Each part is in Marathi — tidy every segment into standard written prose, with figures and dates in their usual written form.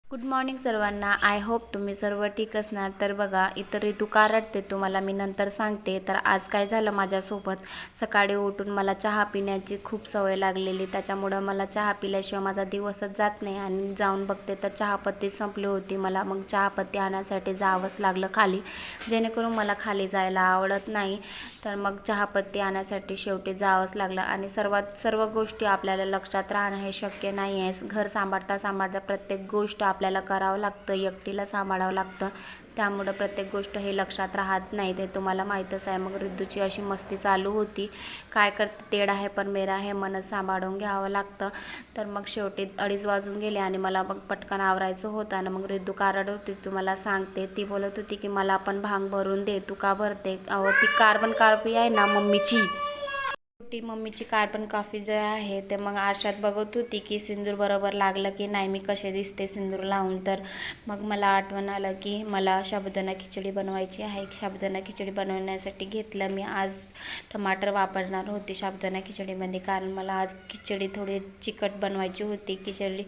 गुड मॉर्निंग सर्वांना. आय होप तुम्ही सर्व ठीक असणार. तर बघा, इतर ऋतू का रडते तुम्हाला मी नंतर सांगते. तर आज काय झालं माझ्यासोबत, सकाळी उठून मला चहा पिण्याची खूप सवय लागलेली, त्याच्यामुळं मला चहा पिल्याशिवाय माझा दिवसच जात नाही. आणि जाऊन बघते तर चहापत्ती संपली होती. मला मग चहापत्ती आणण्यासाठी जावंच लागलं खाली, जेणेकरून मला खाली जायला आवडत नाही. तर मग चहापत्ती आणण्यासाठी शेवटी जावंच लागलं. आणि सर्व गोष्टी आपल्याला लक्षात राहणं हे शक्य नाही आहे. घर सांभाळता सांभाळता प्रत्येक गोष्ट आपल्याला करावं लागतं, एकटीला सांभाळावं लागतं. त्यामुळं प्रत्येक गोष्ट हे लक्षात राहत नाही, ते तुम्हाला माहीतच आहे. मग रिद्धूची अशी मस्ती चालू होती, काय करते, तेढ आहे पण मेरा आहे, मनच सांभाळून घ्यावं लागतं. तर मग शेवटी 2:30 वाजून गेले आणि मला मग पटकन आवरायचं होतं. आणि मग रिद्धू का रडत होती तुम्हाला सांगते. ती बोलत होती की मला पण भांग भरून दे. तू का भरते? अहो, ती कार्बन कॉपी आहे ना मम्मीची, ती मम्मीची कार्बन कॉफी जे आहे ते मग आरशात बघत होती की सिंदूर बरोबर लागलं की नाही, मी कसे दिसते सिंदूर लावून. तर मग मला आठवण आलं की मला साबुदाणा खिचडी बनवायची आहे. साबुदाणा खिचडी बनवण्यासाठी घेतलं मी. आज टमाटर वापरणार होते साबुदाणा खिचडीमध्ये, कारण मला आज खिचडी थोडी चिकट बनवायची होती खिचडी.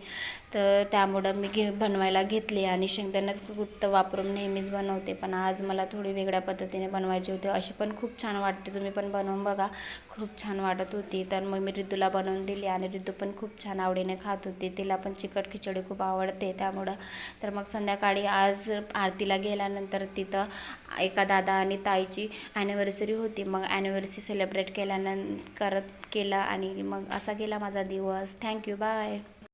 तर त्यामुळं मी बनवायला घेतली. आणि शेंगदाण्याचं कूट तर वापरून नेहमीच बनवते, पण आज मला थोडी वेगळ्या पद्धतीने बनवायची होती. अशी पण खूप छान वाटते, तुम्ही पण बनवून बघा, खूप छान वाटत होती. तर मग मी रिद्धूला बनवून दिली आणि रिद्धू पण खूप छान आवडीने खात होती. तिला पण चिकट खिचडी खूप आवडते त्यामुळं. तर मग संध्याकाळी आज आरतीला गेल्यानंतर तिथं एका दादा आणि ताईची ॲनिव्हर्सरी होती. मग ॲनिव्हर्सरी सेलिब्रेट केला आणि मग असा गेला माझा दिवस. Thank you, bye.